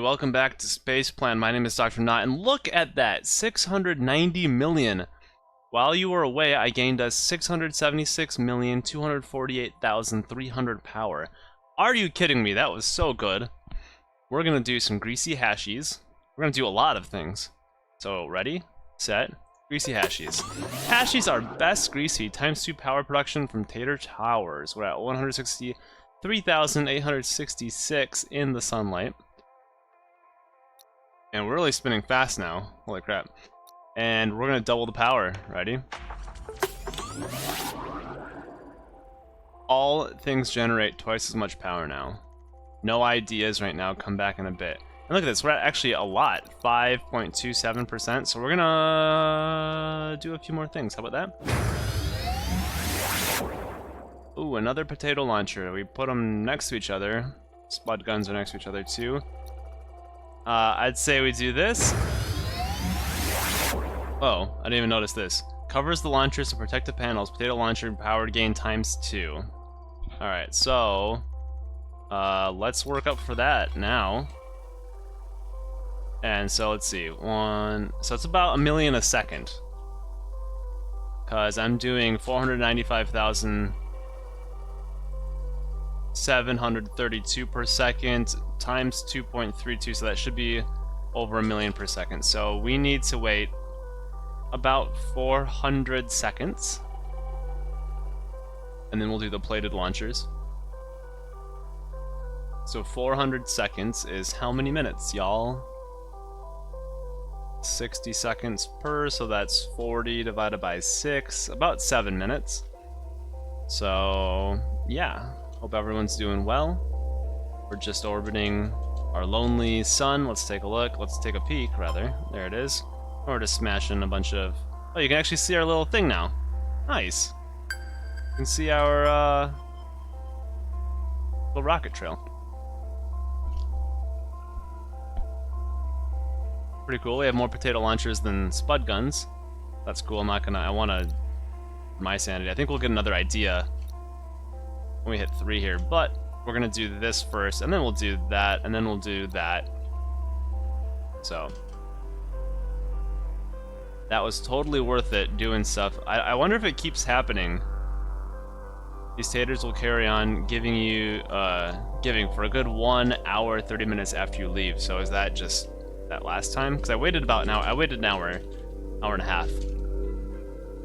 welcome back to Spaceplan. My name is Dr. Nought, and look at that, 690 million. While you were away, I gained us 676,248,300 power. Are you kidding me? That was so good. We're gonna do some greasy hashies. We're gonna do a lot of things. So, ready, set, greasy hashies. Hashies are best greasy ×2 power production from Tater Towers. We're at 163,866 in the sunlight. And we're really spinning fast now. Holy crap. And we're gonna double the power. Ready? All things generate twice as much power now. No ideas right now, come back in a bit. And look at this, we're at actually a lot, 5.27%, so we're gonna do a few more things. How about that? Ooh, another potato launcher. We put them next to each other. Spud guns are next to each other too. I'd say we do this. Oh, I didn't even notice this. Covers the launchers to protect the panels. Potato launcher power gain ×2. Alright, so let's work up for that now. And so let's see, so it's about 1 million a second. Cause I'm doing 495,732 per second times 2.32, so that should be over 1 million per second. So we need to wait about 400 seconds. And then we'll do the plated launchers. So 400 seconds is how many minutes, y'all? 60 seconds per, so that's 40 divided by 6, about 7 minutes. So, yeah. Hope everyone's doing well. We're just orbiting our lonely sun. Let's take a look. Let's take a peek, rather. There it is. Or just smashing a bunch of... Oh, you can actually see our little thing now. Nice. You can see our little rocket trail. Pretty cool. We have more potato launchers than spud guns. That's cool. I'm not gonna... I wanna... my sanity. I think we'll get another idea when we hit 3 here, but we're gonna do this first, and then we'll do that, and then we'll do that. So that was totally worth it doing stuff. I wonder if it keeps happening. These taters will carry on giving you giving for a good 1 hour 30 minutes after you leave. So is that just that last time? Because I waited about an hour. I waited an hour and a half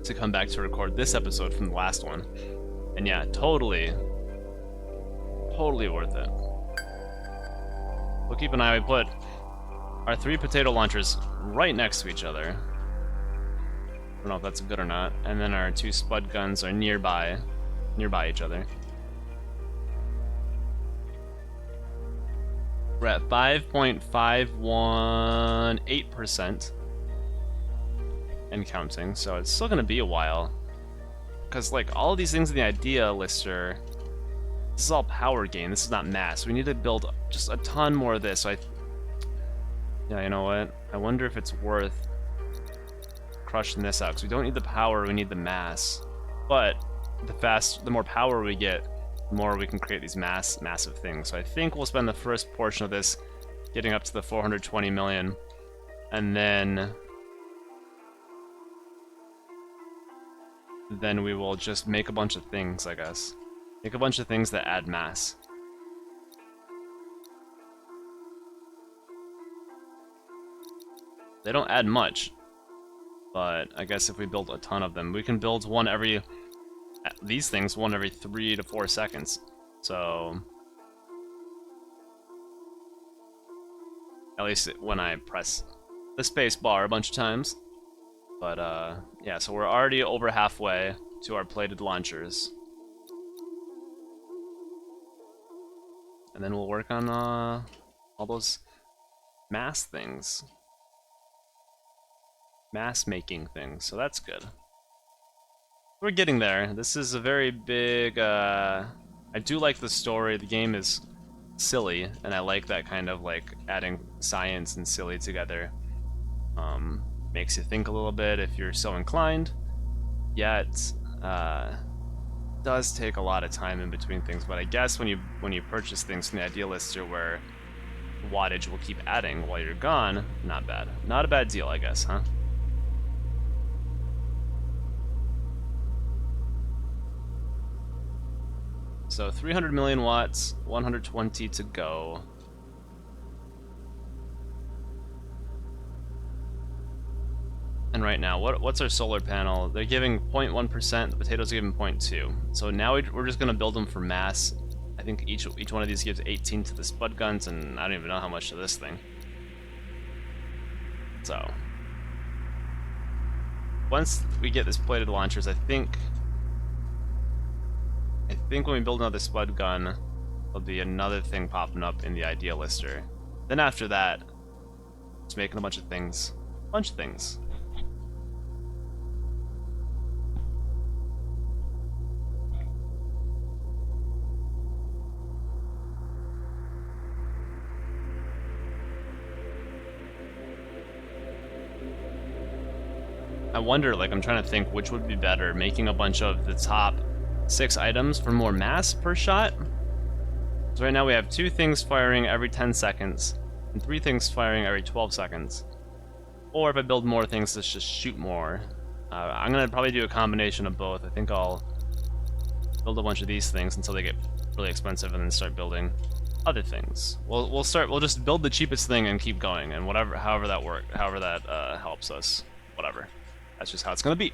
to come back to record this episode from the last one. And yeah, totally worth it. We'll keep an eye. We put our 3 potato launchers right next to each other. I don't know if that's good or not. And then our 2 spud guns are nearby each other. We're at 5.518% and counting, so it's still gonna be a while. Because like all of these things in the idea lister, this is all power gain. This is not mass. We need to build just a ton more of this. So yeah, you know what? I wonder if it's worth crushing this out, because we don't need the power, we need the mass. But the more power we get, the more we can create these massive things. So I think we'll spend the first portion of this getting up to the 420 million, and then we will just make a bunch of things, I guess. Make a bunch of things that add mass. They don't add much, but I guess if we build a ton of them, we can build these things one every 3 to 4 seconds. So at least when I press the space bar a bunch of times. But yeah, so we're already over halfway to our plated launchers. And then we'll work on all those mass things. Mass making things, so that's good. We're getting there. This is a very big, I do like the story. The game is silly, and I like that kind of like adding science and silly together. Makes you think a little bit if you're so inclined. Yet, does take a lot of time in between things. But I guess when you purchase things from the idea lister, where wattage will keep adding while you're gone. Not bad. Not a bad deal, I guess, huh? So 300 million watts, 120 to go. And right now, what's our solar panel? They're giving 0.1%, the potatoes are giving 0.2. So now we're just gonna build them for mass. I think each one of these gives 18 to the spud guns, and I don't even know how much to this thing. So once we get this plated launchers, I think when we build another spud gun, there'll be another thing popping up in the idea lister. Then after that, it's making a bunch of things. I wonder, like, I'm trying to think which would be better, making a bunch of the top 6 items for more mass per shot. So right now we have 2 things firing every 10 seconds, and 3 things firing every 12 seconds. Or if I build more things, let's just shoot more. I'm gonna probably do a combination of both. I think I'll build a bunch of these things until they get really expensive, and then start building other things. We'll just build the cheapest thing and keep going, and however that helps us, whatever. That's just how it's gonna be.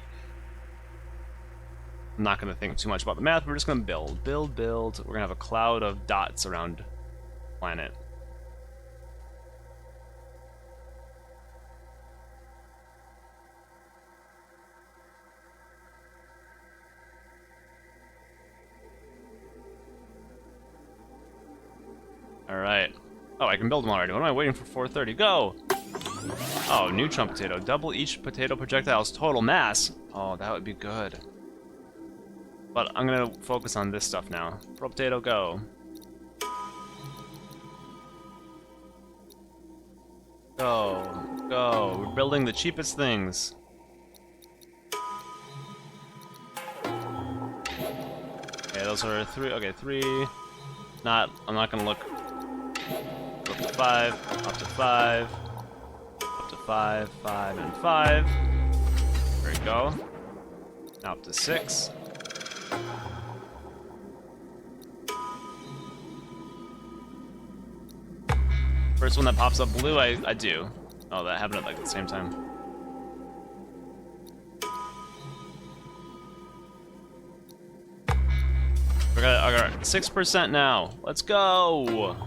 I'm not gonna think too much about the math. We're just gonna build. We're gonna have a cloud of dots around the planet. Alright. Oh, I can build them already. What am I waiting for? 4:30. Go! Oh, neutron potato. Double each potato projectile's total mass. Oh, that would be good. But I'm gonna focus on this stuff now. Pro potato, go. Go. We're building the cheapest things. Okay, those are 3. Okay, 3. I'm not gonna look. Up to 5. Up to 5. Up to 5. 5 and 5. There we go. Now up to 6. First one that pops up blue, I do. Oh, that happened at like the same time. I got 6% now. Let's go.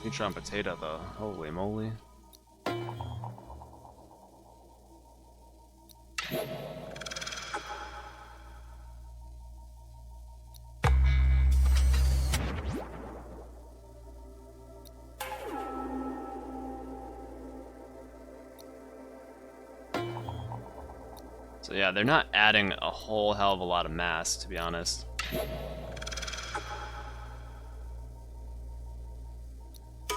Neutron potato though. Holy moly. So yeah, they're not adding a whole hell of a lot of mass, to be honest.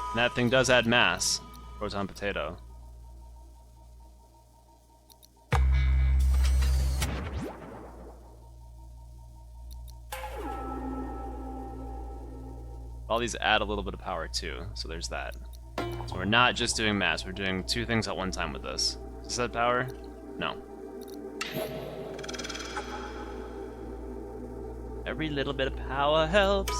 And that thing does add mass. Proton potato. All these add a little bit of power too, so there's that. So we're not just doing mass, we're doing 2 things at one time with this. Does that power? No. Every little bit of power helps.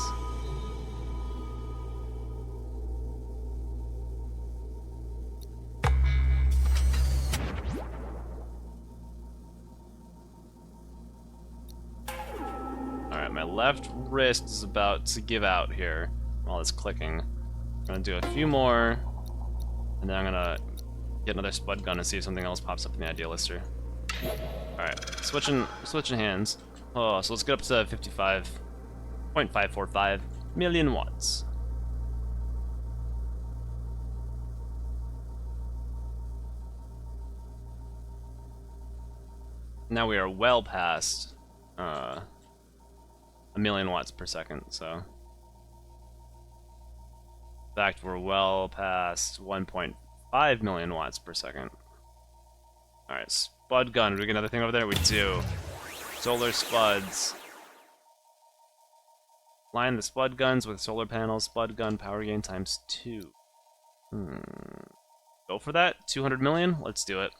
Alright, my left wrist is about to give out here while it's clicking. I'm gonna do a few more, and then I'm gonna get another spud gun and see if something else pops up in the idea lister. Alright, switching hands. Oh, so let's get up to 55.545 million watts. Now we are well past a million watts per second, so in fact we're well past 1.5 million watts per second. Alright, spud gun. Do we get another thing over there? We do. Solar spuds. Line the spud guns with solar panels. Spud gun power gain times 2. Go for that? 200 million? Let's do it.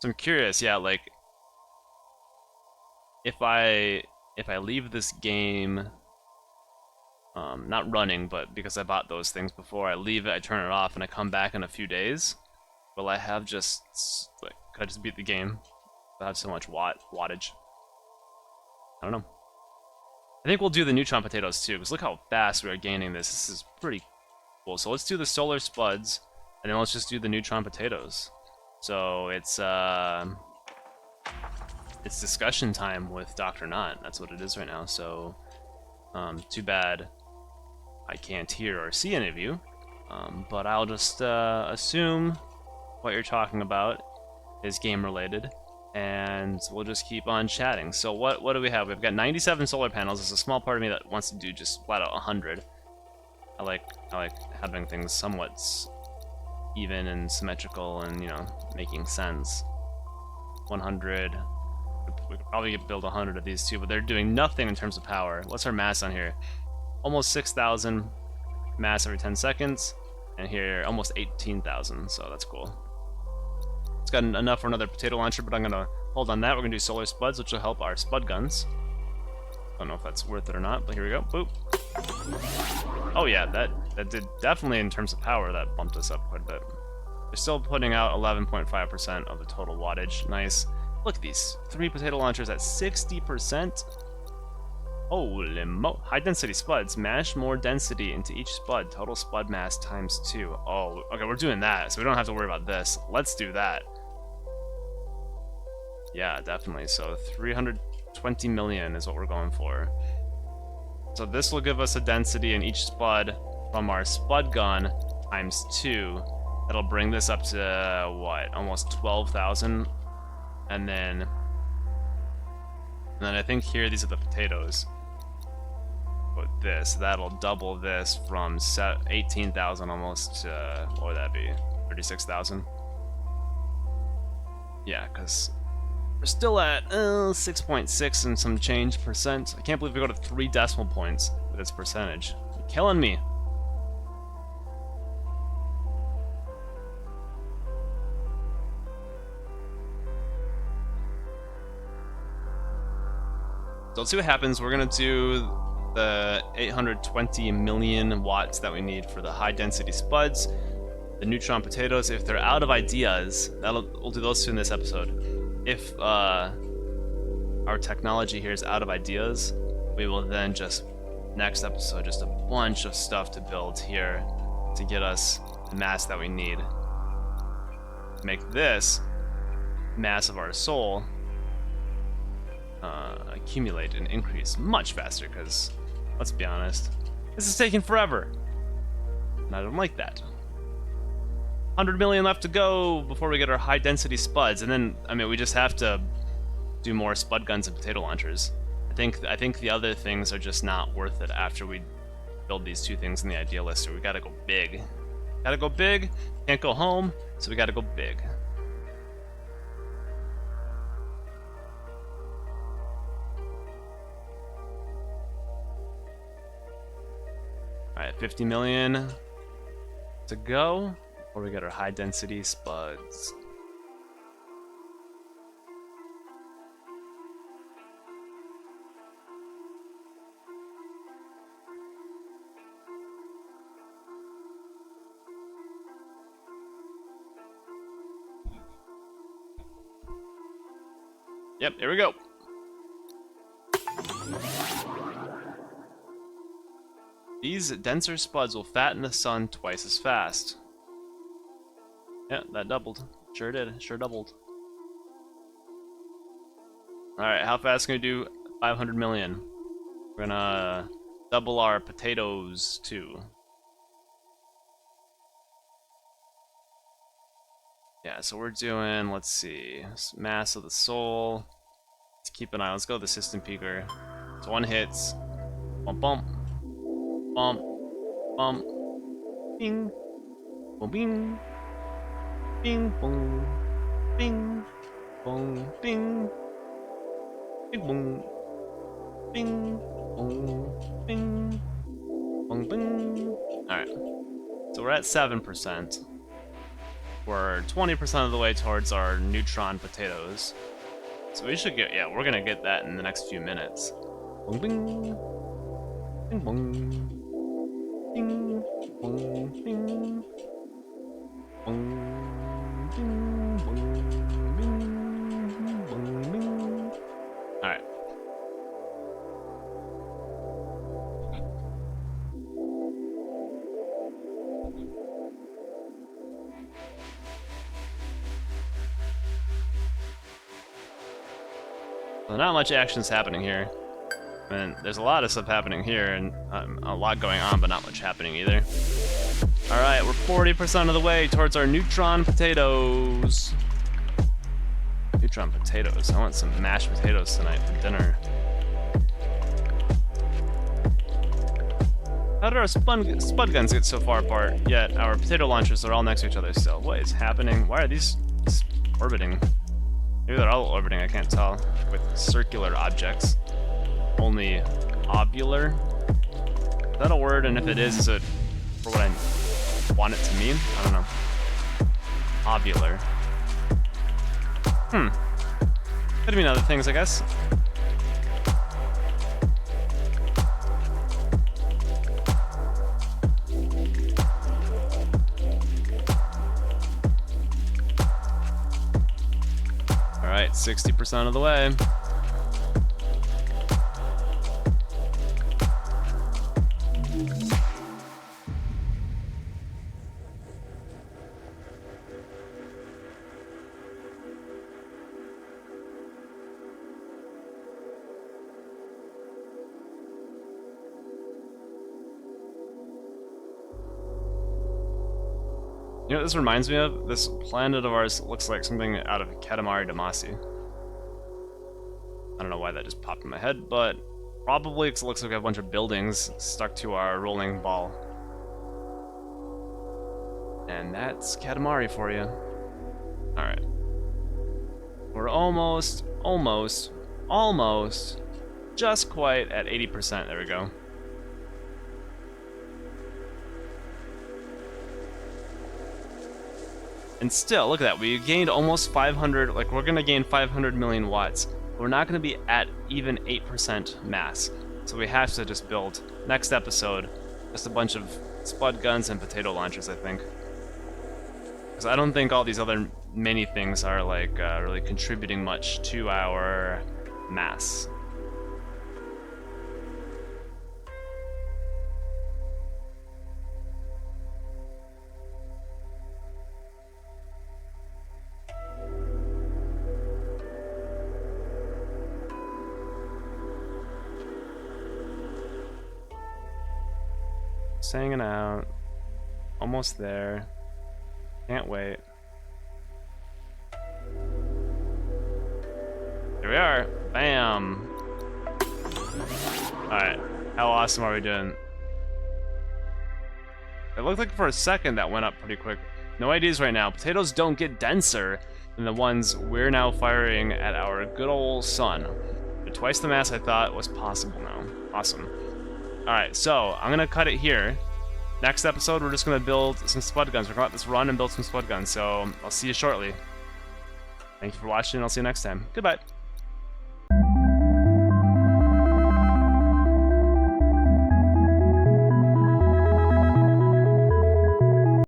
So I'm curious, yeah, like if I leave this game not running, but because I bought those things before, I leave it, I turn it off, and I come back in a few days, will I have just, like, could I just beat the game? I have so much wattage. I don't know. I think we'll do the neutron potatoes too, because look how fast we are gaining this. This is pretty cool. So let's do the solar spuds, and then let's just do the neutron potatoes. So it's discussion time with Dr. Nought. That's what it is right now. So too bad I can't hear or see any of you, but I'll just assume what you're talking about is game related, and we'll just keep on chatting. So what do we have? We've got 97 solar panels. There's a small part of me that wants to do just flat out 100. I like having things somewhat even and symmetrical and, you know, making sense. 100. We could probably build 100 of these too, but they're doing nothing in terms of power. What's our mass on here? Almost 6,000 mass every 10 seconds, and here almost 18,000, so that's cool. It's got enough for another potato launcher, but I'm gonna hold on that. We're gonna do solar spuds, which will help our spud guns. Don't know if that's worth it or not, but here we go. Boop. Oh yeah, that did definitely, in terms of power, that bumped us up quite a bit. They're still putting out 11.5% of the total wattage. Nice. Look at these 3 potato launchers at 60%. Holy mo! High density spuds. Mash more density into each spud. Total spud mass times 2. Oh, okay, we're doing that, so we don't have to worry about this. Let's do that. Yeah, definitely. So 320 million is what we're going for. So this will give us a density in each spud from our spud gun times 2. That'll bring this up to, what, almost 12,000? And then I think here, these are the potatoes. But this, that'll double this from 18,000 almost to, what would that be? 36,000? Yeah, because we're still at 6.6 and some change percent. I can't believe we go to 3 decimal points with its percentage. You're killing me. So let's see what happens. We're gonna do the 820 million watts that we need for the high density spuds, the neutron potatoes. If they're out of ideas, we'll do those two in this episode. If our technology here is out of ideas, we will then just, next episode, just a bunch of stuff to build here to get us the mass that we need. Make this mass of our soul accumulate and increase much faster, because, let's be honest, this is taking forever. And I don't like that. 100 million left to go before we get our high density spuds, and then, I mean, we just have to do more spud guns and potato launchers. I think the other things are just not worth it after we build these 2 things in the idea list, so we gotta go big. Gotta go big, can't go home, so we gotta go big. Alright, 50 million to go before we get our high density spuds. Yep, here we go. These denser spuds will fatten the sun twice as fast. Yeah, that doubled. Sure did. Sure doubled. Alright, how fast can we do 500 million? We're gonna double our potatoes too. Yeah, so we're doing, let's see, mass of the soul. Let's keep an eye. Let's go with the system peaker. So one hits. Bump, bump, bump, bump, bing, boom, bing, bing, boom, bing, boom, bing, bing, boom, bing, boom, bing, boom, bing. All right, so we're at 7%. We're 20% of the way towards our neutron potatoes. So we should get, yeah, we're gonna get that in the next few minutes. Boom, bing, bing, boom, bing, boom, bing, boom, bing, boom, bing, boom, bing. All right. So not much action's happening here. I mean, there's a lot of stuff happening here, and a lot going on, but not much happening either. Alright, we're 40% of the way towards our neutron potatoes. Neutron potatoes. I want some mashed potatoes tonight for dinner. How did our spud guns get so far apart, yet our potato launchers are all next to each other still? What is happening? Why are these orbiting? Maybe they're all orbiting, I can't tell. With circular objects. Only ovular? Is that a word? And if it is it for what I want it to mean? I don't know. Ovular. Could mean other things, I guess. Alright, 60% of the way. You know what this reminds me of? This planet of ours looks like something out of Katamari Damacy. I don't know why that just popped in my head, but probably it looks like a bunch of buildings stuck to our rolling ball. And that's Katamari for you. Alright. We're almost, just quite at 80%. There we go. And still, look at that, we gained almost 500, like we're gonna gain 500 million watts. We're not gonna be at even 8% mass. So we have to just build, next episode, just a bunch of spud guns and potato launchers, I think. Because I don't think all these other mini things are like really contributing much to our mass. Just hanging out. Almost there. Can't wait. Here we are. Bam. Alright. How awesome are we doing? It looked like for a second that went up pretty quick. No ideas right now. Potatoes don't get denser than the ones we're now firing at our good old sun. But twice the mass I thought was possible now. Awesome. Alright, so I'm gonna cut it here. Next episode, we're just gonna build some spud guns. We're gonna let this run and build some spud guns, so I'll see you shortly. Thank you for watching, and I'll see you next time. Goodbye.